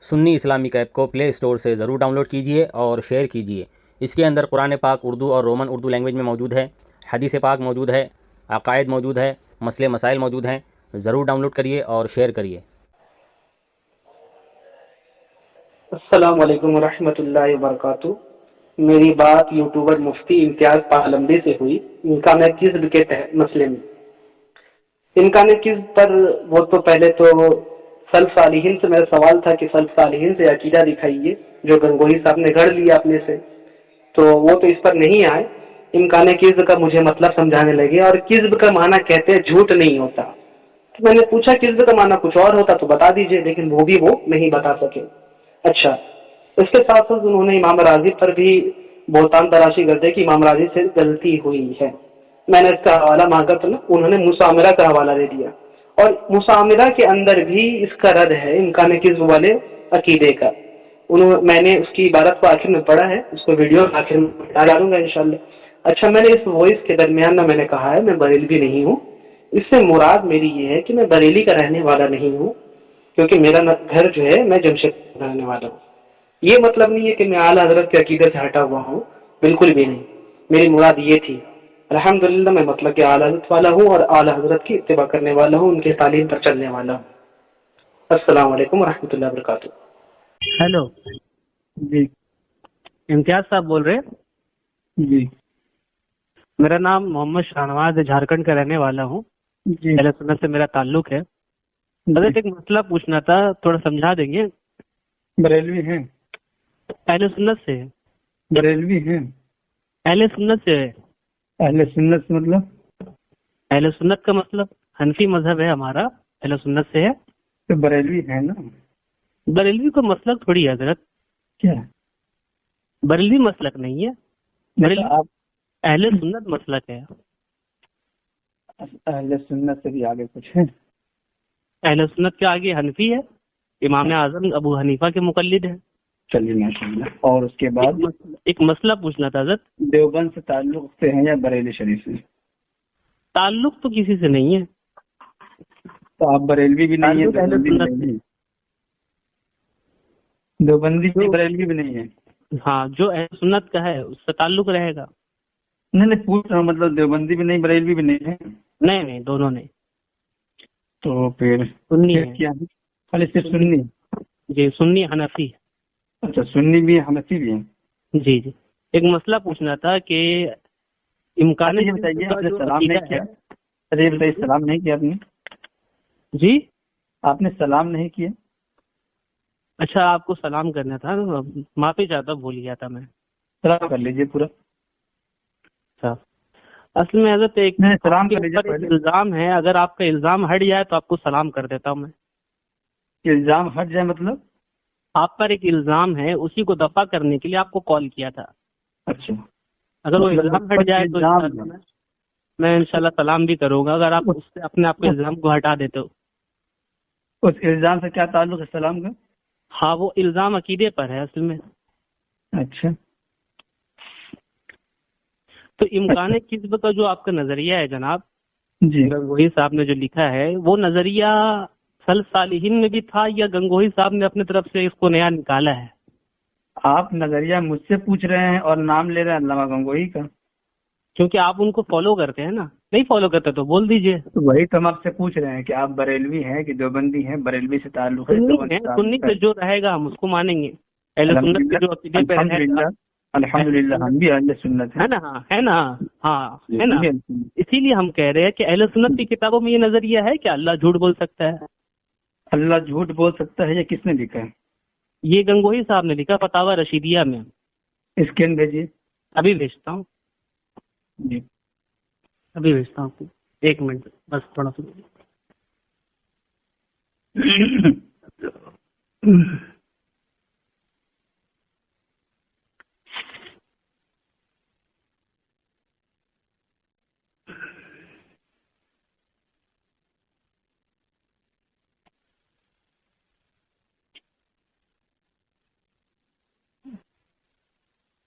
سنی Islamic app کو پلے store سے ضرور ڈاؤن لوڈ کیجئے اور شیئر کیجئے۔ اس کے اندر قرآن پاک اردو اور رومن اردو لینگویج میں موجود ہے، حدیث پاک موجود ہے، عقائد موجود ہے، مسئلے مسائل موجود ہیں۔ ضرور ڈاؤن لوڈ کریے اور شیئر کریے۔ السلام علیکم ورحمۃ اللہ وبرکاتہ۔ میری بات یوٹیوبر مفتی امتیاز پالمبی سے ہوئی امکان کذب کے مسئلے میں۔ امکان کذب پر وہ تو پہلے تو سلف صالحین سے میرا سوال تھا کہ سلف صالحین سے عقیدہ دکھائیے جو گنگوہی صاحب نے گھڑ لیا اپنے سے، تو وہ تو اس پر نہیں آئے۔ امکان کذب کا مجھے مطلب سمجھانے لگے، اور کذب کا معنی کہتے ہیں جھوٹ نہیں ہوتا۔ تو میں نے پوچھا کذب کا معنی کچھ اور ہوتا تو بتا دیجئے، لیکن وہ بھی وہ نہیں بتا سکے۔ اچھا، اس کے ساتھ ساتھ انہوں نے امام راضی پر بھی بہتان تراشی کرتے کہ امام راضی سے غلطی ہوئی ہے۔ میں نے اس کا حوالہ مانگا تو انہوں نے مسامرہ کا حوالہ دے دیا، اور مسامرہ کے اندر بھی اس کا رد ہے امکان کذب والے عقیدے کا۔ میں نے اس کی عبارت کو آخر میں پڑھا ہے، اس کو ویڈیو آخر میں ڈالوں گا انشاءاللہ۔ اچھا، میں نے اس وائس کے درمیان میں نے کہا ہے میں بریلوی نہیں ہوں۔ اس سے مراد میری یہ ہے کہ میں بریلی کا رہنے والا نہیں ہوں، کیونکہ میرا گھر جو ہے میں جمشید کا رہنے والا ہوں۔ یہ مطلب نہیں ہے کہ میں اعلیٰ حضرت کے عقیدے سے ہٹا ہوا ہوں، بالکل بھی نہیں۔ میری مراد یہ تھی، الحمدللہ میں مطلب کہ اعلیٰ حضرت والا ہوں اور اعلیٰ حضرت کی اتباع کرنے والا ہوں، ان کے تعلیم پر چلنے والا ہوں۔ السلام علیکم ورحمۃ اللہ وبرکاتہ۔ ہیلو جی امتیاز صاحب بول رہے ہیں؟ جی میرا نام محمد شاہنواز ہے، جھارکھنڈ کا رہنے والا ہوں۔ جی اہل سنت سے میرا تعلق ہے۔ حضرت ایک مسئلہ پوچھنا تھا، تھوڑا سمجھا دیں گے؟ بریلوی ہیں؟ اہل سنت سے ہے۔ بریلوی ہیں؟ اہل سنت سے ہے۔ اہل سنت مطلب؟ اہل سنت کا مطلب حنفی مذہب ہے ہمارا، اہل سنت سے ہے۔ تو بریلوی ہے نا؟ بریلوی کو مسلک تھوڑی ہے حضرت، کیا بریلوی مسلک نہیں ہے، بریلوی آپ اہل سنت مسلک ہے۔ اہل سنت سے بھی آگے کچھ ہے؟ اہل سنت کے آگے حنفی ہے، امام اعظم ابو حنیفہ کے مقلد ہے۔ چلیے ماشاء اللہ۔ اور اس کے بعد ایک مسئلہ پوچھنا تھا حضرت، دیوبند سے تعلق سے ہیں یا بریلی شریف سے؟ تعلق تو کسی سے نہیں ہے۔ تو آپ بریلوی بھی نہیں ہیں، تعلق اہل دیوبندی بھی سنت نہیں ہیں؟ دیوبندی بھی بریلوی بھی نہیں ہے؟ ہاں، جو اہل سنت کا ہے اس سے تعلق رہے گا۔ نہیں پوچھ رہا ہوں، مطلب دیوبندی بھی نہیں بریلوی بھی نہیں ہے؟ نہیں دونوں نہیں، تو پھر سنی ہے۔ کیا ہے؟ خالی صرف سنی؟ جی سنی حنفی۔ اچھا، سنی بھی حنفی بھی ہیں؟ جی ایک مسئلہ پوچھنا تھا کہ امکان یہ بتائیے آپ نے سلام نہیں کیا؟ ارے یہ بتائیے، سلام نہیں کیا آپ نے؟ جی آپ نے سلام نہیں کیا؟ اچھا، آپ کو سلام کرنا تھا، معافی چاہتا، بھول گیا تھا میں۔ سلام کر لیجئے پورا۔ اچھا، اصل میں حضرت ایک نہیں، سلام آپ کے کر لیجئے اوپر ایک پہلے۔ الزام ہے، اگر آپ کا الزام ہٹ جائے تو آپ کو سلام کر دیتا ہوں میں۔ الزام ہٹ جائے مطلب؟ آپ پر ایک الزام ہے، اسی کو دفع کرنے کے لیے آپ کو کال کیا تھا۔ اچھا، اگر وہ الزام ہٹ جائے تو الزام میں انشاءاللہ سلام بھی کروں گا، اگر آپ اس سے اپنے آپ کے الزام کو ہٹا دیتے ہو۔ اس الزام سے کیا تعلق ہے سلام کا؟ ہاں، وہ الزام عقیدے پر ہے اصل میں۔ اچھا، تو امکان کذب کا جو آپ کا نظریہ ہے جناب جی گنگوہی صاحب نے جو لکھا ہے، وہ نظریہ سلف صالحین میں بھی تھا یا گنگوہی صاحب نے اپنے طرف سے اس کو نیا نکالا ہے؟ آپ نظریہ مجھ سے پوچھ رہے ہیں اور نام لے رہے ہیں علامہ گنگوہی کا؟ کیونکہ آپ ان کو فالو کرتے ہیں نا۔ نہیں فالو کرتے تو بول دیجئے۔ تو وہی تو ہم آپ سے پوچھ رہے ہیں کہ آپ بریلوی ہیں کہ دیوبندی ہیں؟ بریلوی سے تعلق ہے؟ سنی سے جو رہے گا ہم اس کو مانیں گے، اہل سنت کے جو عقیدے پہ رہے گا۔ الحمدللہ ہم بھی اہل سنت ہیں۔ ہے نا، اسی لیے ہم کہہ رہے ہیں کہ اہل سنت کی کتابوں میں یہ نظریہ ہے کہ اللہ جھوٹ بول سکتا ہے۔ اللہ جھوٹ بول سکتا ہے، یہ کس نے لکھا ہے؟ یہ گنگوہی صاحب نے لکھا فتاوی رشیدیہ میں۔ اسکین بھیجیے۔ ابھی بھیجتا ہوں، جی ابھی بھیجتا ہوں، ایک منٹ بس تھوڑا سا۔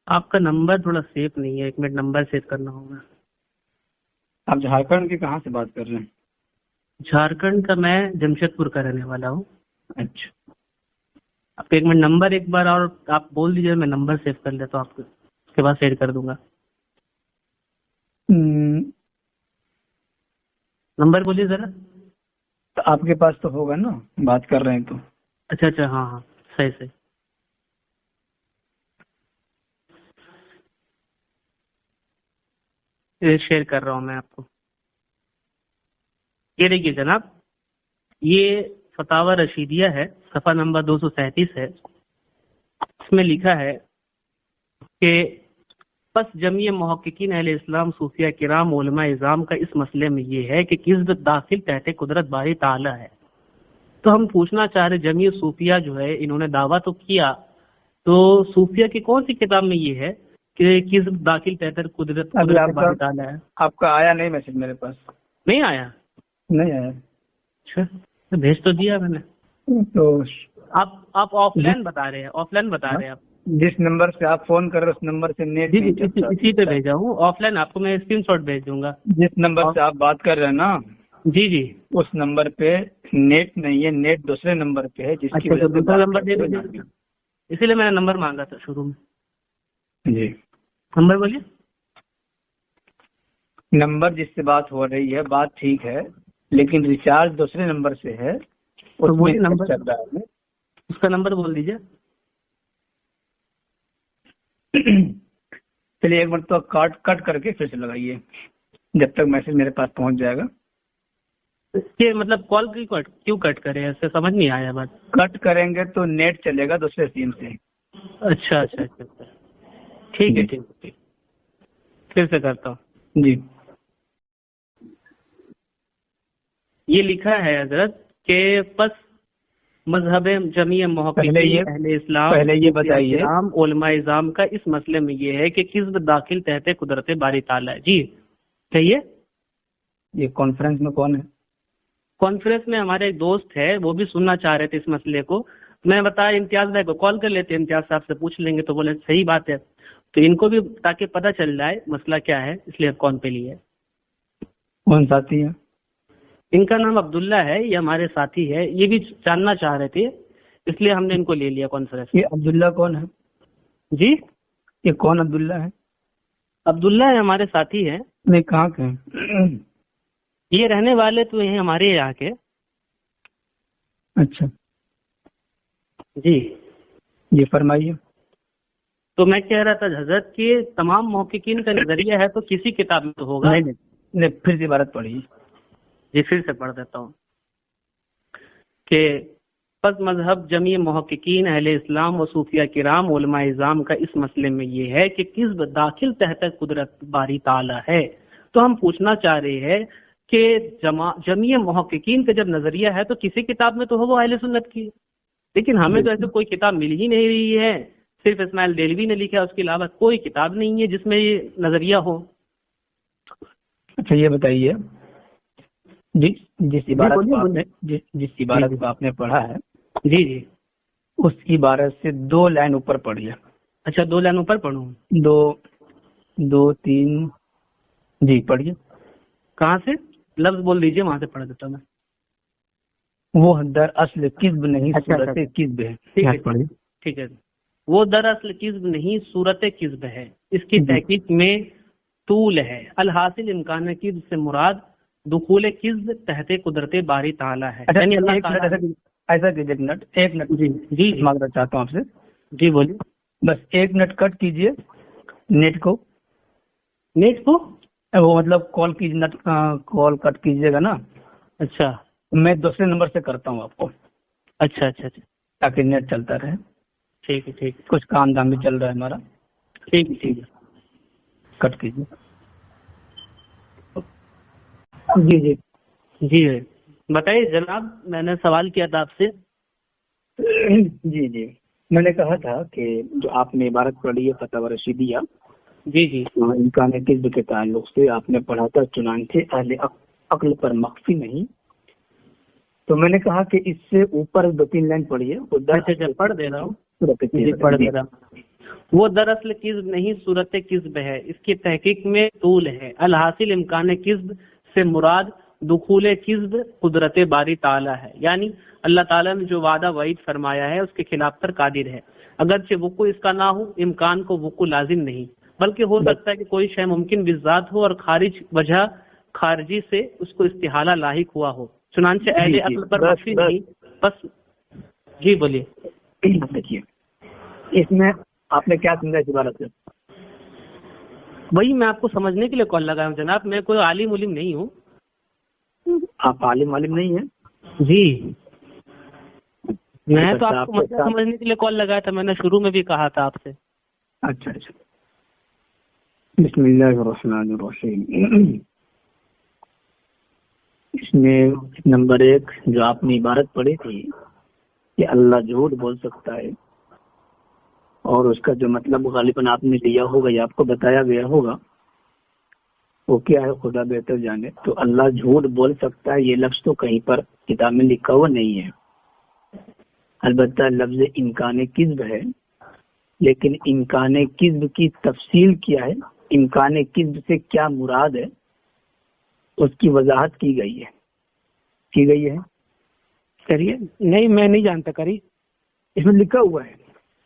آپ کا نمبر تھوڑا سیف نہیں ہے، ایک منٹ نمبر سیو کرنا ہوگا۔ آپ جھارکھنڈ کے کہاں سے بات کر رہے ہیں؟ جھارکھنڈ کا میں جمشید پور کا رہنے والا ہوں۔ اچھا، تو ایک منٹ نمبر ایک بار اور آپ بول دیجیے، میں نمبر سیو کر لیتا ہوں آپ کو، اس کے بعد سیڈ کر دوں گا. نمبر بولیے ذرا. تو آپ کے پاس تو ہوگا نا، بات کر رہے ہیں تو. اچھا اچھا، ہاں ہاں، صحیح صحیح. یہ شیئر کر رہا ہوں میں آپ کو. یہ دیکھیے جناب، یہ فتاوی رشیدیہ ہے، صفحہ نمبر 237 ہے. اس میں لکھا ہے کہ پس جمیع محققین اہل اسلام، صوفیہ کرام، علماء اعظام کا اس مسئلے میں یہ ہے کہ کس داخل تحت قدرت باری تعالی ہے. تو ہم پوچھنا چاہ رہے، جمیع صوفیہ جو ہے انہوں نے دعویٰ تو کیا، تو صوفیہ کی کون سی کتاب میں یہ ہے کہ کس داخل تحت قدرت باری تعالی ہے؟ آپ کا آیا نہیں میسج میرے پاس؟ نہیں آیا؟ نہیں آیا. اچھا، تو بھیج تو دیا میں نے. تو آپ آف لائن بتا رہے ہیں، آف لائن بتا رہے ہیں آپ. جس نمبر سے آپ فون کر رہے اس نمبر سے نیٹ جی نہیں جی، چلتا. اسی پہ بھیجا ہوں آف لائن، آپ کو میں اسکرین شاٹ بھیج دوں گا. جس نمبر سے آپ بات کر رہے ہیں نا، جی جی. اس نمبر پہ نیٹ نہیں ہے، نیٹ دوسرے نمبر پہ ہے، جس کی اچھا، وجہ تو سے دوسرا بات نمبر دے کرتے دیجیے، اسی لیے میں نے نمبر مانگا تھا شروع میں. ہیں. جی، نمبر بولیے. نمبر جس سے بات ہو رہی ہے بات ٹھیک ہے، لیکن ریچارج دوسرے نمبر سے ہے، تو اس وہی میں نمبر، چل رہا ہے. اس کا نمبر بول دیجیے. چلیے ایک مرتبہ کٹ کر کے پھر سے لگائیے، جب تک میسج میرے پاس پہنچ جائے گا. کہ مطلب کال کیوں کٹ کرے، ایسے سمجھ نہیں آیا بات. کٹ کریں گے تو نیٹ چلے گا دوسرے سیم سے. اچھا اچھا اچھا اچھا، ٹھیک ہے ٹھیک ہے، پھر سے کرتا ہوں. جی، یہ لکھا ہے حضرت کہ پس مذہب جمیع محققین اہل اسلام، پہلے یہ بتائیے، کرام، علماء اعظام کا اس مسئلے میں یہ ہے کہ کس داخل تحت قدرت باری تعالی ہے. جی کہیے. یہ کانفرنس میں کون ہے؟ کانفرنس میں ہمارے ایک دوست ہے، وہ بھی سننا چاہ رہے تھے اس مسئلے کو. میں بتایا امتیاز بھائی کو کال کر لیتے، امتیاز صاحب سے پوچھ لیں گے. تو بولے صحیح بات ہے، تو ان کو بھی تاکہ پتہ چل جائے مسئلہ کیا ہے، اس لیے کون پہ لیے. کون ساتھی ہے؟ ان کا نام عبداللہ ہے، یہ ہمارے ساتھی ہے، یہ بھی جاننا چاہ رہے تھے، اس لیے ہم نے ان کو لے لیا کانفرنس. یہ عبداللہ کون ہے؟ جی، یہ کون عبداللہ ہے؟ عبداللہ ہے، ہمارے ساتھی ہے. نہیں، کہاں کے ہیں؟ یہ رہنے والے تو ہیں ہمارے یہاں کے. اچھا جی، یہ فرمائیے. تو میں کہہ رہا تھا حضرت کہ تمام محققین کا نظریہ ہے تو کسی کتاب میں تو ہوگا. نہیں، پھر سے عبارت پڑھیے. جی پھر سے پڑھ دیتا ہوں کہ پس مذہب جمیع محققین اہل اسلام و صوفیہ کرام، علماء اعظام کا اس مسئلے میں یہ ہے کہ کس داخل تحت قدرت باری تعالی ہے. تو ہم پوچھنا چاہ رہے ہیں کہ جمیع محققین کا جب نظریہ ہے تو کسی کتاب میں تو ہو وہ اہل سنت کی، لیکن ہمیں تو ایسے کوئی کتاب مل ہی نہیں رہی ہے. صرف اسماعیل دہلوی نے لکھا ہے، اس کے علاوہ کوئی کتاب نہیں ہے جس میں یہ نظریہ ہو. اچھا یہ بتائیے، جس عبارت کو آپ نے پڑھا ہے، جی جی، اس عبارت سے 2 لائن اوپر پڑھیے. اچھا 2 لائن اوپر پڑھوں؟ 2 3 جی پڑھیے. کہاں سے؟ لفظ بول دیجیے، وہاں سے پڑھ دیتا ہوں میں. وہ دراصل کذب نہیں صورت کذب ہے. ٹھیک ہے. وہ دراصل کذب نہیں صورت کذب ہے، اس کی تحقیق میں طول ہے. الحاصل امکان کذب سے مراد دخول کذب تحت قدرت باری تعالی ہے. یعنی اللہ تعالی ایسا کیجیے، ایک منٹ جی مانگنا چاہتا ہوں آپ سے. جی بولیے. بس 1 منٹ کٹ کیجیے نیٹ کو. وہ مطلب کال کٹ کیجیے گا نا. اچھا، میں دوسرے نمبر سے کرتا ہوں آپ کو. اچھا اچھا اچھا، تاکہ نیٹ چلتا رہے. ٹھیک ہے ٹھیک ہے، کچھ کام دام بھی چل رہا ہے ہمارا. ٹھیک ہے ٹھیک ہے، کٹ کیجیے. جی جی جی بتائیے جناب، میں نے سوال کیا تھا آپ سے. جی میں نے کہا تھا کہ جو آپ نے عبارت پڑھی ہے فتاوی رشیدیہ، جی جی، امکان کذب کے تعلق سے آپ نے پڑھا تھا چنانچہ اہل عقل پر مخفی نہیں. تو میں نے کہا کہ اس سے اوپر 2-3 لائن پڑھیے. پڑھ دے رہا ہوں. وہ دراصل کذب نہیں صورت کذب ہے، اس کی تحقیق میں طول ہے. الحاصل امکان کذب سے مراد دخول کذب قدرت باری تعالیٰ ہے، یعنی اللہ تعالیٰ نے جو وعدہ وعید فرمایا ہے اس کے خلاف پر قادر ہے، اگرچہ وقوع اس کا نہ ہو، امکان کو وقوع لازم نہیں، بلکہ ہو سکتا ہے کہ کوئی شے ممکن بالذات ہو اور وجہ خارجی سے اس کو استحالہ لاحق ہوا ہو، چنانچہ اہل عقل پر مخفی نہیں۔ بس جی بولیے۔ دیکھیے اس میں آپ نے کیا سمجھا اس عبارت سے؟ وہی میں آپ کو سمجھنے کے لیے کال لگایا ہوں جناب، میں کوئی عالم علم نہیں ہوں۔ آپ عالم نہیں ہیں؟ جی میں تو آپ کو مسئلہ سمجھنے کے لیے کال لگایا تھا، میں نے شروع میں بھی کہا تھا آپ سے۔ اچھا بسم اللہ الرحمن الرحیم۔ اس میں نمبر 1 جو آپ نے عبارت پڑھی تھی کہ اللہ جھوٹ بول سکتا ہے، اور اس کا جو مطلب غالباً آپ نے لیا ہوگا یا آپ کو بتایا گیا ہوگا وہ کیا ہے خدا بہتر جانے۔ تو اللہ جھوٹ بول سکتا ہے یہ لفظ تو کہیں پر کتاب میں لکھا ہوا نہیں ہے، البتہ لفظ امکان کذب ہے، لیکن امکان کذب کی تفصیل کیا ہے، امکان کذب سے کیا مراد ہے، اس کی وضاحت کی گئی ہے۔ کریے، نہیں میں نہیں جانتا، کری اس میں لکھا ہوا ہے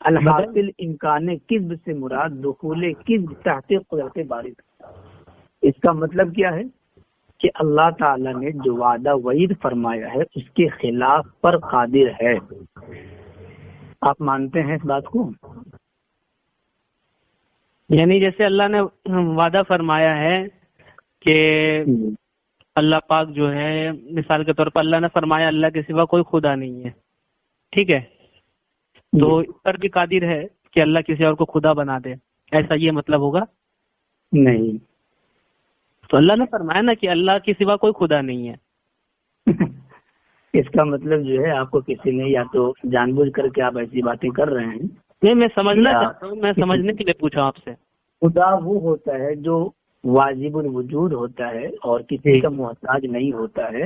الحاصل امکان کذب سے مراد دخول کذب تحت قدرت باری۔ اس کا مطلب کیا ہے کہ اللہ تعالیٰ نے جو وعدہ وعید فرمایا ہے اس کے خلاف پر قادر ہے۔ آپ مانتے ہیں اس بات کو؟ یعنی جیسے اللہ نے وعدہ فرمایا ہے کہ اللہ پاک جو ہے، مثال کے طور پر اللہ نے فرمایا اللہ کے سوا کوئی خدا نہیں ہے، ٹھیک ہے، تو اس پر بھی قادر ہے کہ اللہ کسی اور کو خدا بنا دے، ایسا یہ مطلب ہوگا؟ نہیں، تو اللہ نے فرمایا نا کہ اللہ کے سوا کوئی خدا نہیں ہے۔ اس کا مطلب جو ہے آپ کو کسی نے یا تو جان بوجھ کر کے آپ ایسی باتیں کر رہے ہیں۔ نہیں، میں سمجھنا چاہتا ہوں، میں سمجھنے کے لیے پوچھا آپ سے۔ خدا وہ ہوتا ہے جو واجب الوجود ہوتا ہے اور کسی کا محتاج نہیں ہوتا ہے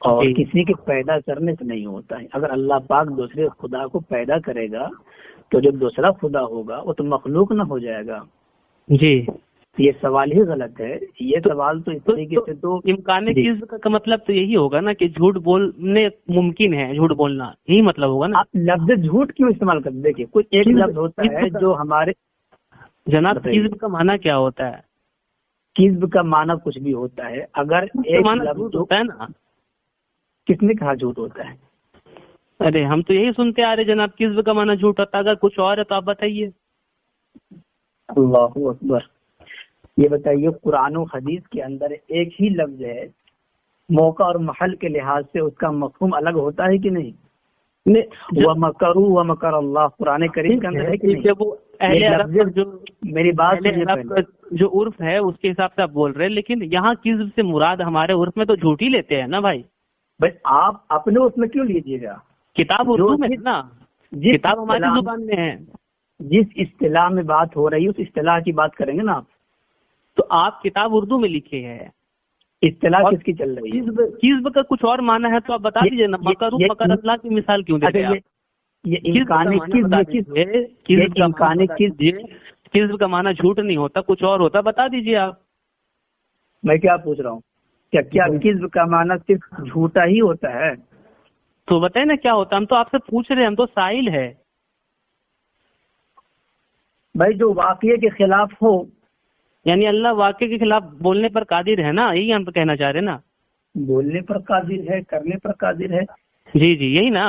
اور کسی کے پیدا کرنے سے نہیں ہوتا ہے۔ اگر اللہ پاک دوسرے خدا کو پیدا کرے گا تو جب دوسرا خدا ہوگا وہ تو مخلوق نہ ہو جائے گا۔ جی یہ سوال ہی غلط ہے، یہ سوال تو اس طریقے سے تو امکان کذب کا مطلب تو یہی ہوگا نا کہ جھوٹ بولنے ممکن ہے، جھوٹ بولنا یہی مطلب ہوگا نا۔ آپ لفظ جھوٹ کیوں استعمال کرتے؟ دیکھیے کوئی ایک لفظ ہوتا ہے جو ہمارے جناب کذب کا معنی کیا ہوتا ہے؟ کذب کا معنی کچھ بھی ہوتا ہے، اگر ایک لفظ ہوتا ہے نا۔ کس نے کہا جھوٹ ہوتا ہے؟ ارے ہم تو یہی سنتے آ رہے جناب، کذب کا معنی جھوٹ ہوتا ہے، اگر کچھ اور ہے تو آپ بتائیے۔ اللہ اکبر۔ یہ بتائیے قرآن و حدیث کے اندر ایک ہی لفظ ہے، موقع اور محل کے لحاظ سے اس کا مفہوم الگ ہوتا ہے کہ نہیں؟ وَمَكَرُوا وَمَكَرَ اللَّهُ قرآن کریم کے اندر ہے کہ نہیں؟ وہ اہل عرب میری بات جو عرف ہے اس کے حساب سے آپ بول رہے ہیں، لیکن یہاں کذب سے مراد ہمارے عرف میں تو جھوٹ ہی لیتے ہیں نا بھائی۔ آپ اپنے اس میں کیوں لیجیے گا؟ کتاب اردو میں ہے نا، کتاب ہماری زبان میں ہے۔ جس اصطلاح میں بات ہو رہی ہے اس اصطلاح کی بات کریں گے نا آپ۔ تو آپ کتاب اردو میں لکھے ہیں، اصطلاح کس کی چل رہی ہے؟ کذب کا کچھ اور معنی ہے تو آپ بتا دیجیے نا، مکر اللہ کی مثال کیوں دیتے ہیں؟ کذب کا معنی جھوٹ نہیں ہوتا، کچھ اور ہوتا، بتا دیجیے آپ۔ میں کیا پوچھ رہا ہوں، کیا کذب کا معنی صرف جھوٹا ہی ہوتا ہے؟ تو بتائیں نا کیا ہوتا، ہم تو آپ سے پوچھ رہے ہیں، ہم تو سائل ہے بھائی۔ جو واقعے کے خلاف ہو، یعنی اللہ واقعے کے خلاف بولنے پر قادر ہے نا، یہی ہم کہنا چاہ رہے ہیں نا۔ بولنے پر قادر ہے، کرنے پر قادر ہے، جی جی یہی نا۔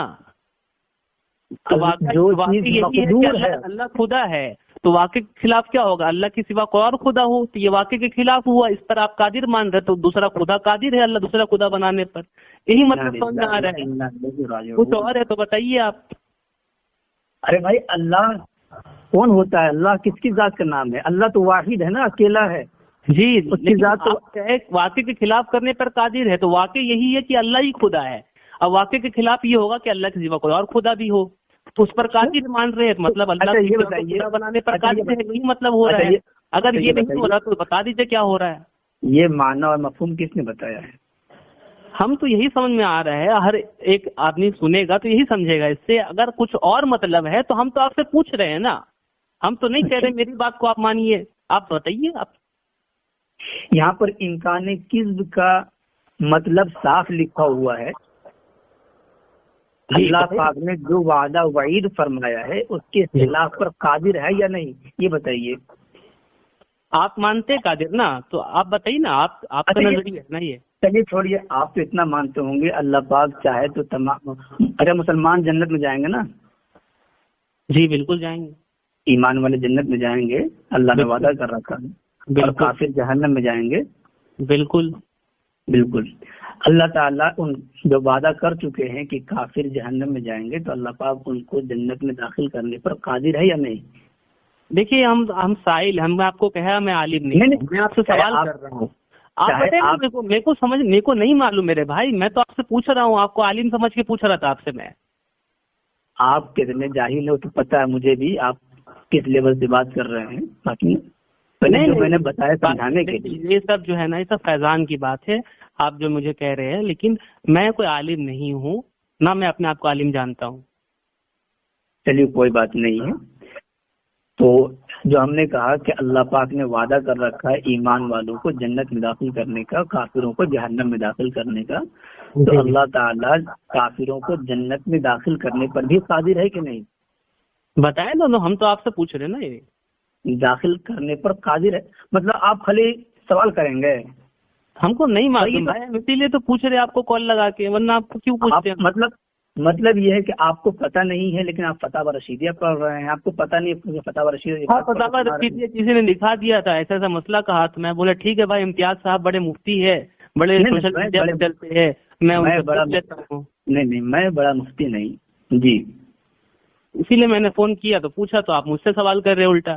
جو اللہ خدا ہے تو واقعے کے خلاف کیا ہوگا؟ اللہ کے سوا کوئی اور خدا ہو تو یہ واقعے کے خلاف ہوا، اس پر آپ قادر مان رہے تو دوسرا خدا قادر ہے اللہ دوسرا خدا بنانے پر، یہی مطلب سمجھ میں آ رہا ہے۔ کچھ اور ہے تو بتائیے آپ۔ ارے بھائی اللہ کون ہوتا ہے؟ اللہ کس کی ذات کا نام ہے؟ اللہ تو واحد ہے نا، اکیلا ہے جی، اس کی ذات تو واقعے کے خلاف کرنے پر قادر ہے، تو واقع یہی ہے کہ اللہ ہی خدا ہے، اب واقعے کے خلاف یہ ہوگا کہ اللہ کے سوا کوئی اور خدا بھی ہو تو اس پر قادر مان رہے ہیں، مطلب اللہ یہ بتائیے بنانے پر قادر ہے، یہی مطلب ہو رہا ہے۔ اگر یہ نہیں ہو رہا تو بتا دیجیے کیا ہو رہا ہے۔ یہ معنی اور مفہوم کس نے بتایا ہے؟ ہم تو یہی سمجھ میں آ رہا ہے، ہر ایک آدمی سنے گا تو یہی سمجھے گا اس سے۔ اگر کچھ اور مطلب ہے تو ہم تو آپ سے پوچھ رہے ہیں نا، ہم تو نہیں کہہ رہے میری بات کو آپ مانیے، آپ بتائیے۔ آپ یہاں پر امکان کذب کا مطلب صاف لکھا ہوا ہے، اللہ پاک نے جو وعدہ وعید فرمایا ہے اس کے خلاف پر قادر ہے یا نہیں، یہ بتائیے۔ آپ مانتے قادر نا، تو آپ بتائیے نا، آپ کا نظریہ ہے نا یہ۔ چلیے چھوڑیے، آپ تو اتنا مانتے ہوں گے اللہ پاک چاہے تو تمام، اگر مسلمان جنت میں جائیں گے نا؟ جی بالکل جائیں گے، ایمان والے جنت میں جائیں گے، اللہ نے وعدہ کر رکھا ہے، اور کافر جہنم میں جائیں گے۔ بالکل بالکل، اللہ تعالیٰ ان جو وعدہ کر چکے ہیں کہ کافر جہنم میں جائیں گے، تو اللہ پاک ان کو جنت میں داخل کرنے پر قادر ہے یا نہیں؟ دیکھیے ہم سائل، ہم نے آپ کو کہا میں عالم نہیں، میں آپ سے سوال کر رہا ہوں، آپ بتائیں میرے کو نہیں معلوم میرے بھائی، میں تو آپ سے پوچھ رہا ہوں، آپ کو عالم سمجھ کے پوچھ رہا تھا آپ سے میں۔ آپ کتنے جاہل ہو تو پتہ ہے مجھے بھی، آپ کس لیول سے بات کر رہے ہیں، باقی میں نے بتایا سمجھانے کے لیے۔ یہ سب جو ہے نا، یہ سب فیضان کی بات ہے، آپ جو مجھے کہہ رہے ہیں، لیکن میں کوئی عالم نہیں ہوں، نہ میں اپنے آپ کو عالم جانتا ہوں۔ چلیے کوئی بات نہیں ہے، تو جو ہم نے کہا کہ اللہ پاک نے وعدہ کر رکھا ہے ایمان والوں کو جنت میں داخل کرنے کا، کافروں کو جہنم میں داخل کرنے کا، تو اللہ تعالیٰ کافروں کو جنت میں داخل کرنے پر بھی قادر ہے کہ نہیں؟ بتائیں نا، ہم تو آپ سے پوچھ رہے ہیں نا، یہ داخل کرنے پر قادر ہے، مطلب آپ خالی سوال کریں گے؟ ہم کو نہیں معلوم بھائی، اسی لیے تو پوچھ رہے آپ کو کال لگا کے، ورنہ آپ کو کیوں پوچھتے ہیں؟ مطلب یہ ہے کہ آپ کو پتہ نہیں ہے، لیکن آپ فتاوی رشیدیہ پڑھ رہے ہیں، آپ کو پتہ نہیں فتاوی رشیدیہ؟ فتاوی رشیدیہ کسی نے لکھا دیا تھا، ایسا ایسا مسئلہ کہا، تو میں بولا ٹھیک ہے بھائی، امتیاز صاحب بڑے مفتی ہے، بڑے سوشل میڈیا پہ چلتے ہیں، میں بڑا لیتا ہوں۔ نہیں، میں بڑا مفتی نہیں جی، اسی لیے میں نے فون کیا تو پوچھا، تو آپ مجھ سے سوال کر رہے الٹا۔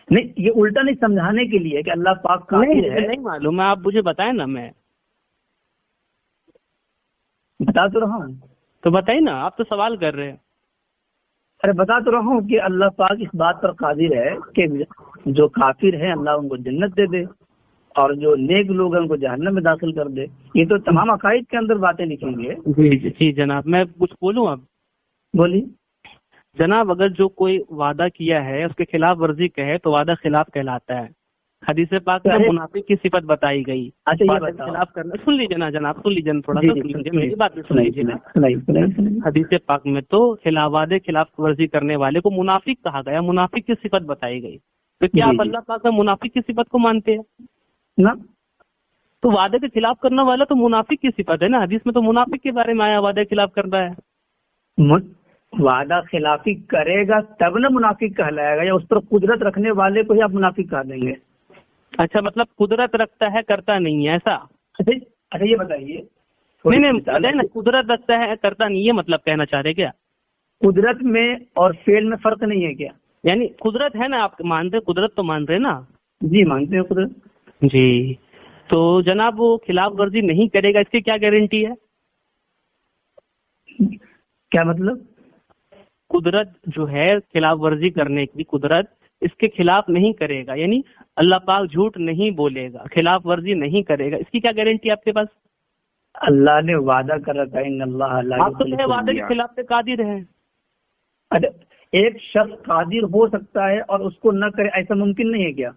نہیں، یہ الٹا نہیں، سمجھانے کے لیے کہ اللہ پاک قادر ہے۔ نہیں معلوم ہے، آپ مجھے بتائیں نا، میں بتا تو رہا ہوں۔ تو بتائیے نا، آپ تو سوال کر رہے ہیں۔ ارے بتا تو رہا ہوں کہ اللہ پاک اس بات پر قادر ہے کہ جو کافر ہیں اللہ ان کو جنت دے دے، اور جو نیک لوگ ہیں ان کو جہنم میں داخل کر دے۔ یہ تو تمام عقائد کے اندر باتیں لکھیں گے۔ جی جناب، میں کچھ بولوں اب؟ بولیے جناب، اگر جو کوئی وعدہ کیا ہے اس کے خلاف ورزی کہے تو وعدہ خلاف کہلاتا ہے۔ حدیث پاک میں منافق کی صفت بتائی گئی۔ اچھا یہ بتاؤ، خلاف کرنا، سن لیجیے نا جناب، سن لیجیے تھوڑا سا، میری بات سن لیجیے نا۔ حدیث پاک میں تو وعدے خلاف ورزی کرنے والے کو منافق کہا گیا، منافق کی صفت بتائی گئی۔ تو کیا آپ اللہ پاک میں منافق کی صفت کو مانتے ہیں؟ نہ، تو وعدے کے خلاف کرنے والا تو منافق کی صفت ہے نا، حدیث میں تو منافق کے بارے میں آیا، وعدے کے خلاف کر رہا ہے۔ وعدہ خلافی کرے گا تب نہ منافق کہلائے گا، یا اس پر قدرت رکھنے والے کو ہی آپ منافق کہہ دیں گے؟ اچھا، مطلب قدرت رکھتا ہے کرتا نہیں ہے، ایسا؟ اچھا یہ بتائیے، نہیں، قدرت رکھتا ہے کرتا نہیں، یہ مطلب کہنا چاہ رہے کیا؟ قدرت میں اور فعل میں فرق نہیں ہے کیا؟ یعنی قدرت ہے نا، آپ مانتے قدرت تو مان رہے نا؟ جی مانتے ہیں قدرت۔ جی، تو جناب وہ خلاف ورزی نہیں کرے گا، اس کی کیا گارنٹی ہے؟ کیا مطلب؟ قدرت جو ہے خلاف ورزی کرنے کی قدرت، اس کے خلاف نہیں کرے گا، یعنی اللہ پاک جھوٹ نہیں بولے گا، خلاف ورزی نہیں کرے گا، اس کی کیا گارنٹی آپ کے پاس؟ اللہ نے وعدہ کر رکھا ہے ان اللہ لا آپ تو وعدے کے خلاف پہ قادر ہے۔ ایک شخص قادر ہو سکتا ہے اور اس کو نہ کرے، ایسا ممکن نہیں ہے کیا؟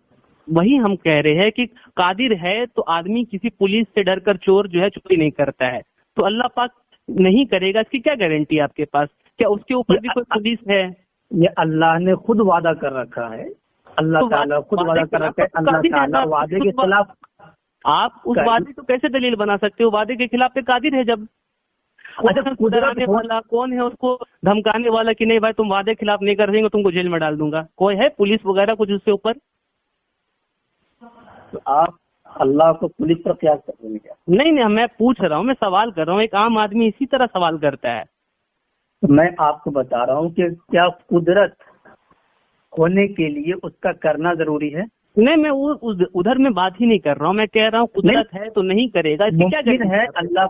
وہی ہم کہہ رہے ہیں کہ قادر ہے تو آدمی کسی پولیس سے ڈر کر چور جو ہے چوری نہیں کرتا ہے، تو اللہ پاک نہیں کرے گا، اس کی کیا گارنٹی ہے آپ کے پاس؟ کیا اس کے اوپر بھی کوئی پولیس ہے؟ یہ اللہ نے خود وعدہ کر رکھا ہے، اللہ تعالیٰ خود وعدہ کر رکھا ہے، اللہ تعالیٰ وعدے کے خلاف۔ آپ اس وعدے کو کیسے دلیل بنا سکتے ہو؟ وعدے کے خلاف پہ قادر ہے جب۔ ڈرانے والا کون ہے، اس کو دھمکانے والا کہ نہیں بھائی تم وعدے کے خلاف نہیں کر دیں گے تم کو جیل میں ڈال دوں گا، کوئی ہے پولیس وغیرہ کچھ اس کے اوپر؟ آپ اللہ کو پولیس پر قیاس کر دیں گے کیا؟ نہیں، میں پوچھ رہا ہوں، میں سوال کر رہا ہوں، ایک عام آدمی اسی طرح سوال کرتا ہے۔ میں آپ کو بتا رہا ہوں کہ کیا قدرت ہونے کے لیے اس کا کرنا ضروری ہے؟ نہیں، میں ادھر میں بات ہی نہیں کر رہا ہوں، میں کہہ رہا ہوں قدرت ہے تو نہیں کرے گا، ممکن ہے اللہ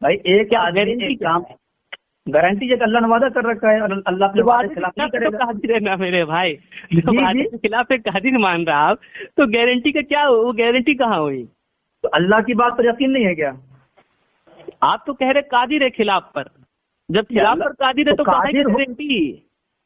بھائی ایک آدمی کام گارنٹی ہے کہ اللہ نے وعدہ کر رکھا ہے اور اللہ اپنے وعدے کے خلاف نہیں کرے گا۔ قادر ہے نا میرے بھائی، وعدے کے خلاف قادر مان رہا آپ، تو گارنٹی کا کیا، وہ گارنٹی کہاں ہوئی؟ تو اللہ کی بات پر یقین نہیں ہے کیا؟ آپ تو کہہ رہے قادر ہے خلاف پر، جب خلاف پر قادر ہے تو گارنٹی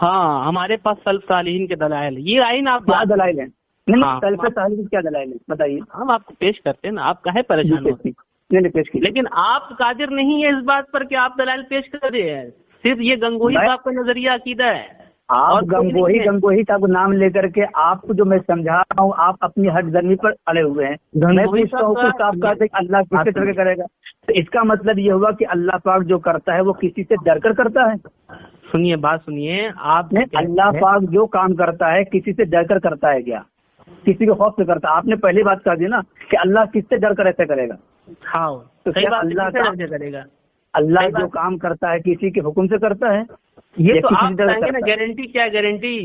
ہاں ہمارے پاس سلف صالحین کے دلائل، یہ آئین آپ کیا دلائل ہیں؟ نہیں ہاں، سلف صالح کے کیا دلائل ہیں بتائیے. ہم آپ کو پیش کرتے ہیں نا، آپ کاہے پریشان ہوتے ہیں؟ نہیں پیش کیجیے. لیکن آپ قادر نہیں ہے اس بات پر کہ آپ دلائل پیش کر رہے ہیں، صرف یہ گنگوہی صاحب کا نظریہ عقیدہ ہے. آپ اور کوئی نہیں ہے. گنگوہی صاحب کا نام لے کر کے آپ کو جو میں سمجھا رہا ہوں، آپ اپنی ہٹ زمین پر اڑے ہوئے ہیں. میں گنگوہی پوچھتا ہوں صاحب کہ آپ کہتے ہیں کہ اللہ کس کے ڈر کے کرے گا، تو اس کا مطلب یہ ہوا کہ اللہ پاک جو کرتا ہے وہ کسی سے ڈر کر کرتا ہے. سنیے بات سنیے، آپ اللہ پاک جو کام کرتا ہے کسی سے ڈر کر کرتا ہے کیا؟ کسی کے خوف سے کرتا ہے؟ آپ نے پہلی بات کر دی نا کہ اللہ کس سے ڈر کر ایسا کرے گا. ہاں تو صحیح کیا بات، اللہ کس سے ڈر کے کرے گا؟ اللہ جو کام کرتا ہے کسی کے حکم سے کرتا ہے؟ یہ تو کسی آپ سے ڈر کہیں گے نا کرتا ہے؟ گارنٹی کیا گارنٹی؟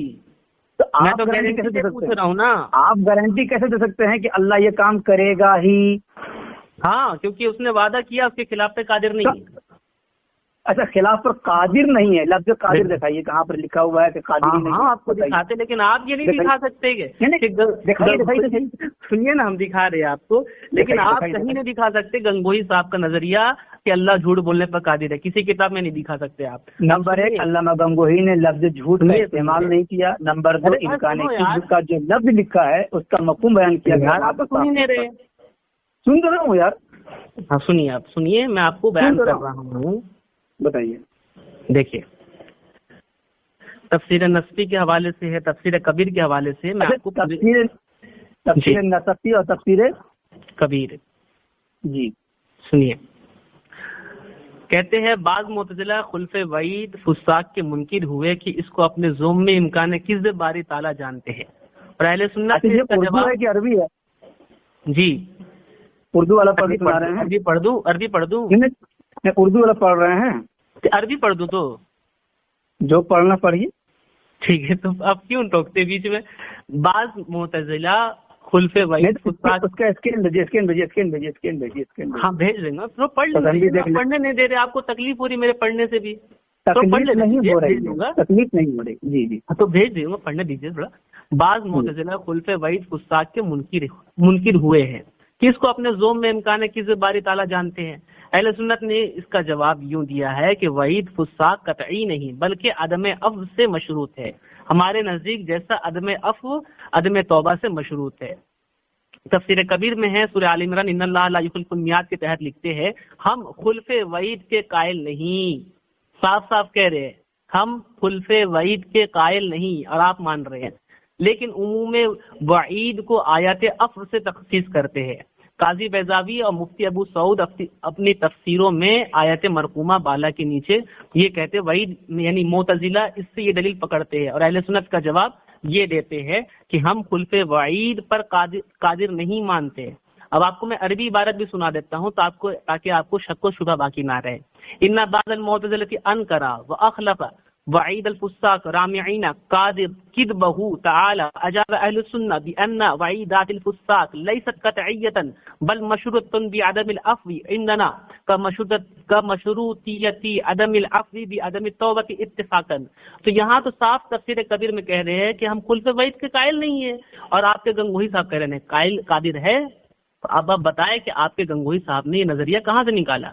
تو میں آپ تو گارنٹی گارنٹی کیسے سے دے پوچھ سکتے رہا ہوں نا. ہیں؟ آپ گارنٹی کیسے دے سکتے ہیں کہ اللہ یہ کام کرے گا ہی؟ ہاں کیونکہ اس نے وعدہ کیا، اس کے خلاف پہ قادر نہیں ہے. اچھا خلاف پر قادر نہیں ہے، لفظ قادر دکھائیے کہاں پر لکھا ہوا ہے کہ قادر ہی نہیں ہے. ہاں آپ کو دکھاتے، لیکن آپ یہ نہیں دکھا سکتے سنیے نا، ہم دکھا رہے ہیں آپ کو، لیکن آپ کہیں نہیں دکھا سکتے گنگوہی صاحب کا نظریہ کہ اللہ جھوٹ بولنے پر قادر ہے، کسی کتاب میں نہیں دکھا سکتے آپ. نمبر 1 علامہ گنگوہی نے لفظ جھوٹ کا استعمال نہیں کیا. نمبر 2 امکان کذب کا جو لفظ لکھا ہے اس کا مفہوم بیان کیا گیا. آپ تو سن ہی نہیں رہے. سن تو رہا ہوں یار. ہاں سنیے، آپ سنیے، میں آپ کو بیان کر رہا ہوں. بتائیے. دیکھیے تفسیر نسبی کے حوالے سے ہے، تفسیر کبیر کے حوالے سے میں آپ کو تفسیر نسبی اور تفسیر کبیر جی سنیے. کہتے ہیں بعض معتزلہ خلف وعید فساق کے منکر ہوئے کہ اس کو اپنے ذم میں امکان کذب باری تعالیٰ جانتے ہیں، اور اہل سنت نے اس کا اردو ہے کہ عربی ہے؟ جی اردو والا پڑھ رہے ہیں. عربی پڑھ دوں؟ عربی پڑھ دوں؟ اردو والا پڑھ رہے ہیں. عربی پڑھ دوں تو جو پڑھنا پڑھیے. ٹھیک ہے، تو آپ کیوں ٹوکتے بیچ میں؟ بعض معتزلہ خلف وعید فساق اس کا اسکرین بھیجیے. ہاں بھیج دیں گا، تو پڑھ لیں. پڑھنے نہیں دے رہے، آپ کو تکلیف ہو رہی میرے پڑھنے سے بھی. تکلیف نہیں ہو رہی. جی جی تو بھیج دوں گا، پڑھنے دیجیے تھوڑا. بعض معتزلہ خلف وعید فساق کے منکر ہوئے ہیں کہ اس کو اپنے ذم میں امکان کذب باری تعالیٰ جانتے ہیں. اہل سنت نے اس کا جواب یوں دیا ہے کہ وعید فساق قطعی نہیں بلکہ عدم عفو سے مشروط ہے. ہمارے نزدیک جیسا عدم عفو عدم توبہ سے مشروط ہے. تفسیر کبیر میں ہے، سورہ آل عمران ان اللہ لا یخلف المیعاد کے تحت لکھتے ہیں ہم خلف وعید کے قائل نہیں. صاف صاف کہہ رہے ہیں ہم خلف وعید کے قائل نہیں، اور آپ مان رہے ہیں. لیکن عموم وعید کو آیات عفو سے تخصیص کرتے ہیں. قاضی بیضاوی اور مفتی ابو سعود اپنی تفسیروں میں آیت مرقومہ بالا کے نیچے یہ کہتے وعید یعنی معتزلہ اس سے یہ دلیل پکڑتے ہیں، اور اہل سنت کا جواب یہ دیتے ہیں کہ ہم خلف وعید پر قادر نہیں مانتے. اب آپ کو میں عربی عبارت بھی سنا دیتا ہوں تاکہ آپ کو شک و شبہ باقی نہ رہے. ان بعض المعتزلة انکر واخلف وعید الفساق رامعین قادر کذبہ تعالی اجاب اہل السنہ بان وعیدات الفساق لیست قطعیۃ بل مشروط بعدم العفو عندنا کمشروطیت عدم العفو بعدم التوبہ اتفاقا. تو یہاں تو صاف تفسیر کبیر میں کہہ رہے ہیں کہ ہم خلف وعید کے قائل نہیں ہیں، اور آپ کے گنگوہی صاحب کہہ رہے ہیں قائل قادر ہے. اب آپ بتائیں کہ آپ کے گنگوہی صاحب نے یہ نظریہ کہاں سے نکالا؟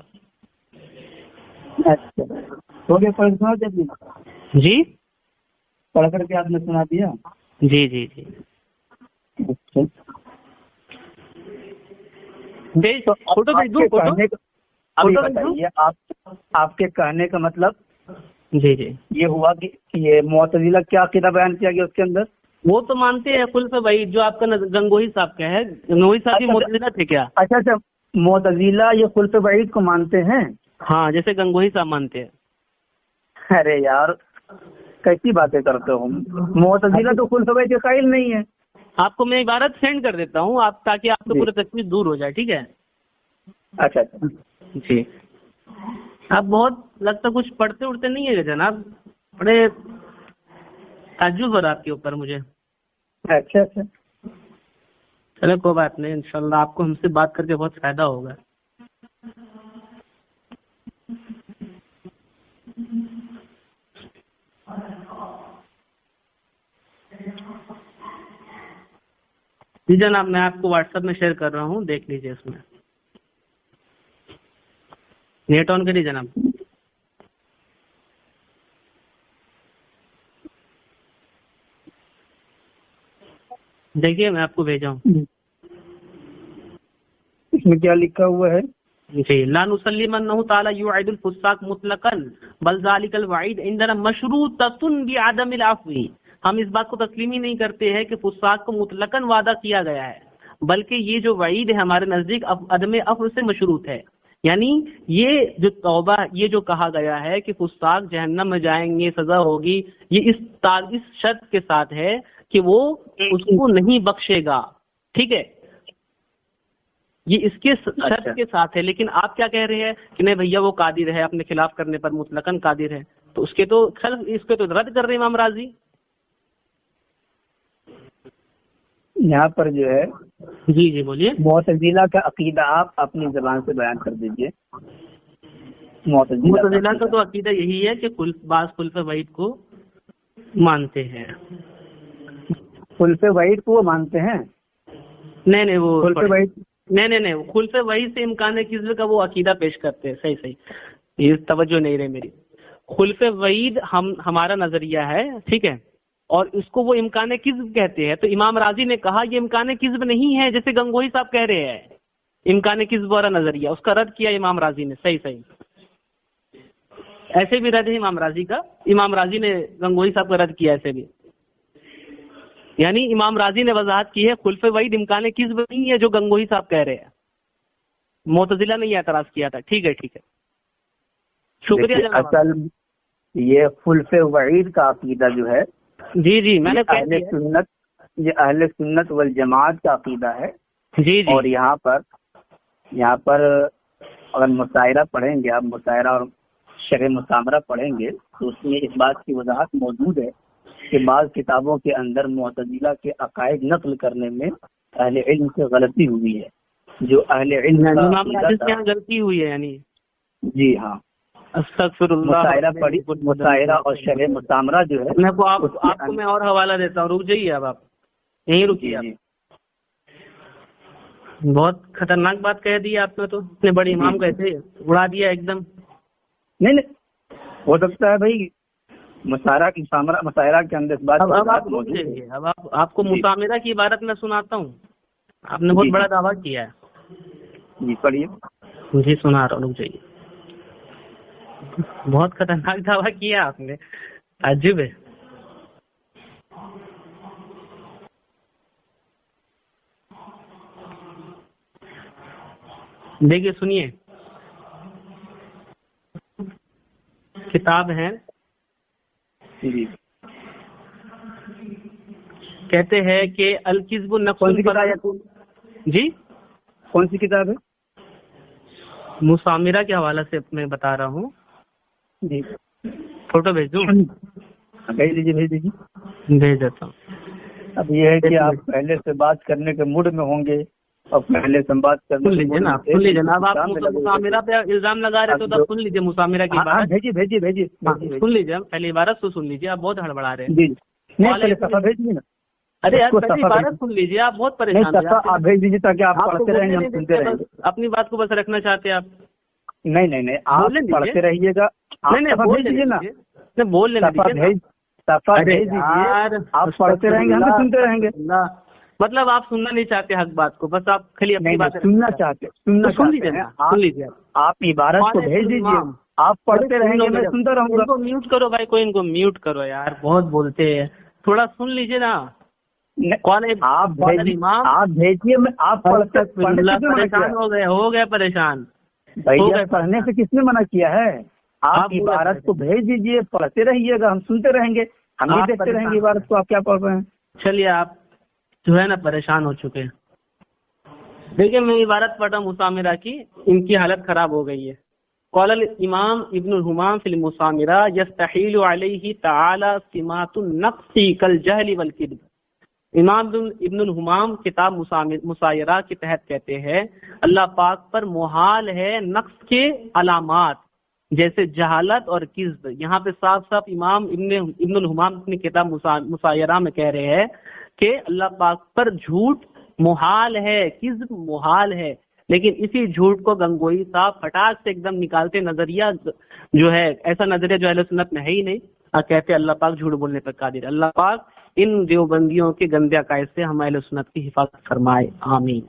اچھا ہو گیا، پڑھ سنا دیجیے. جی پڑھ کر کے آپ نے سنا دیا. جی جی جی فوٹو بھیج دوں؟ بتائیے آپ کے کہنے کا مطلب جی جی یہ ہوا کہ یہ معتزلہ کیا عقیدہ بیان کیا گیا اس کے اندر؟ وہ تو مانتے ہیں خلف وعید، جو آپ کا گنگوہی صاحب کا ہے. گنگوہی صاحب بھی معتزلہ تھے کیا؟ اچھا معتزلہ یہ خلف وعید کو مانتے ہیں؟ ہاں جیسے گنگوہی صاحب مانتے ہیں. ارے یار کیسی باتیں کرتے ہو، معتزلہ تو خلف وعید کے قائل نہیں ہے. آپ کو میں عبارت سینڈ کر دیتا ہوں آپ تاکہ آپ کو پورا تکلیف دور ہو جائے. ٹھیک ہے؟ اچھا جی. آپ بہت لگتا کچھ پڑھتے اڑتے نہیں ہے جناب، بڑے تعجب ہو رہا آپ کے اوپر مجھے. اچھا چلے کوئی بات نہیں، انشاءاللہ آپ کو ہم سے بات کر کے بہت فائدہ ہوگا. جی جناب میں آپ کو واٹس ایپ میں شیئر کر رہا ہوں، دیکھ لیجیے. اس میں نیٹ آن کریے جناب. دیکھیے میں آپ کو بھیجا ہوں. اس میں کیا لکھا ہوا ہے؟ جی لا نسلم انه تعالی يوعد الفساق مطلقا بل ذلك الوعيد عندنا مشروطۃ بعدم العفو. ہم اس بات کو تسلیم ہی نہیں کرتے ہیں کہ فساق کو مطلقاً وعدہ کیا گیا ہے، بلکہ یہ جو وعید ہے ہمارے نزدیک عدم عفو سے مشروط ہے. یعنی یہ جو توبہ، یہ جو کہا گیا ہے کہ فساق جہنم میں جائیں گے، سزا ہوگی، یہ اس شرط کے ساتھ ہے کہ وہ اس کو نہیں بخشے گا. ٹھیک ہے، یہ اس کے شرط کے ساتھ ہے. لیکن آپ کیا کہہ رہے ہیں کہ نہیں بھیا وہ قادر ہے اپنے خلاف کرنے پر، مطلقاً قادر ہے. تو اس کے تو رد کر رہے ہیں امام راضی. یہاں پر جو ہے جی جی بولیے. معتزلہ کا عقیدہ آپ اپنی زبان سے بیان کر دیجئے. معتزلہ کا تو عقیدہ یہی ہے کہ بعض خلف وعید کو مانتے ہیں. خلف وعید کو وہ مانتے ہیں؟ نہیں وہ خلف وعید نہیں خلف وعید سے امکان کذب کا وہ عقیدہ پیش کرتے ہیں. صحیح یہ توجہ نہیں رہے میری. خلف وعید ہمارا نظریہ ہے، ٹھیک ہے، اور اس کو وہ امکان کذب کہتے ہیں. تو امام راضی نے کہا یہ امکان کذب نہیں ہے جیسے گنگوہی صاحب کہہ رہے ہیں امکان کذب والا نظریہ، اس کا رد کیا امام راضی نے. صحیح ایسے بھی رد ہے امام راضی کا. امام راضی نے گنگوہی صاحب کا رد کیا ایسے بھی. یعنی امام راضی نے وضاحت کی ہے خلف وعید امکان کذب نہیں ہے جو گنگوہی صاحب کہہ رہے ہیں. معتزلہ نے یہ اعتراض کیا تھا. ٹھیک ہے شکریہ جناب. اصل یہ خلف وعید کا عقیدہ جو ہے جی میں نے یہ اہل سنت والجماعت کا عقیدہ ہے. جی اور یہاں پر اگر مشاعرہ پڑھیں گے آپ، مشاعرہ اور شرح مسامرہ پڑھیں گے تو اس میں اس بات کی وضاحت موجود ہے کہ بعض کتابوں کے اندر معتزلہ کے عقائد نقل کرنے میں اہل علم سے غلطی ہوئی ہے. جو اہل علم کا غلطی ہوئی ہے یعنی جی ہاں، استغفر اللہ. مشاعرہ اور شرح مسامرہ جو ہے آپ کو میں اور حوالہ دیتا ہوں. رک جائیے اب آپ یہیں رکیے. بہت خطرناک بات کہہ دی آپ نے. تو اتنے بڑے امام کیسے اڑا دیا ایک دم. نہیں ہو سکتا ہے بھائی مشاعرہ کے اندر بات. اب آپ کو مسامرہ کی عبارت میں سناتا ہوں. آپ نے بہت بڑا دعویٰ کیا ہے. جی پڑھیے. جی سنا رہا ہوں، رک جائیے. بہت خطرناک دعویٰ کیا آپ نے، عجیب ہے. دیکھیے سنیے، کتاب ہے جی. کہتے ہیں کہ الکذب نقص فلا یکون. جی کون سی کتاب ہے؟ مسامرہ کے حوالے سے میں بتا رہا ہوں. جی فوٹو بھیج دوں؟ بھیج دیجیے. بھیج دیتا ہوں. اب یہ ہے کہ آپ پہلے سے بات کرنے کے موڈ میں ہوں گے اور پہلے سے بات کرنے. سن لیجیے نا، اب آپ مسامرہ پہ الزام لگا رہے تو سن لیجیے مسامرہ کی عبارت. بھیجیے سن لیجیے، پہلی عبارت تو سن لیجیے. آپ بہت ہڑبڑا رہے ہیں. جی بھیجیے نا. ارے یار پہلی عبارت سن لیجیے. آپ بہت پریشان ہیں. آپ بھیج دیجیے تاکہ آپ پڑھتے رہیں گے، ہم سنتے رہیں گے. اپنی بات کو بس رکھنا چاہتے ہیں آپ؟ نہیں آپ پڑھتے رہیے گا. بھیج دیجیے نا. بول لینا آپ پڑھتے رہیں گے، ہم سنتے رہیں گے. مطلب آپ سننا نہیں چاہتے حق بات کو، بس آپ خالی اپنی بات سننا چاہتے. سن لیجیے. آپ عبارت کو بھیج دیجیے، آپ پڑھتے رہیں گے، میں سنتا رہوں گا. میوٹ کرو بھائی، کوئی ان کو میوٹ کرو یار، بہت بولتے ہیں. تھوڑا سن لیجیے نا. آپ بھیجیے. آپ پریشان ہو گئے پریشان. پڑھنے سے کس نے منع کیا ہے؟ آپ عبارت کو بھیج دیجیے، پڑھتے رہیے گا، ہم سنتے رہیں گے، ہم بھی دیکھتے رہیں گے عبارت کو آپ کیا پڑھ رہے ہیں. چلیے آپ جو ہے نا پریشان ہو چکے ہیں. دیکھیے میں عبارت پڑھا مسامرہ کی، ان کی حالت خراب ہو گئی ہے. قال الامام ابن الحمام فی المسامرہ یستحیل علیہ تعالی سمات النقص کالجہل والکذب. امام ابن الحمام کتاب مسایرہ کے تحت کہتے ہیں اللہ پاک پر محال ہے نقص کے علامات جیسے جہالت اور کذب. یہاں پہ صاف صاف امام ابن الحمام اپنی کتاب مسایرہ میں کہہ رہے ہیں کہ اللہ پاک پر جھوٹ محال ہے، کذب محال ہے. لیکن اسی جھوٹ کو گنگوئی صاحب پھٹاک سے ایک دم نکالتے. نظریہ جو ہے ایسا نظریہ جو اہل سنت میں ہے ہی نہیں. کہتے اللہ پاک جھوٹ بولنے پر قادر. اللہ پاک ان دیوبندیوں کے گندے عقائد سے ہم اہل سنت کی حفاظت فرمائے، آمین۔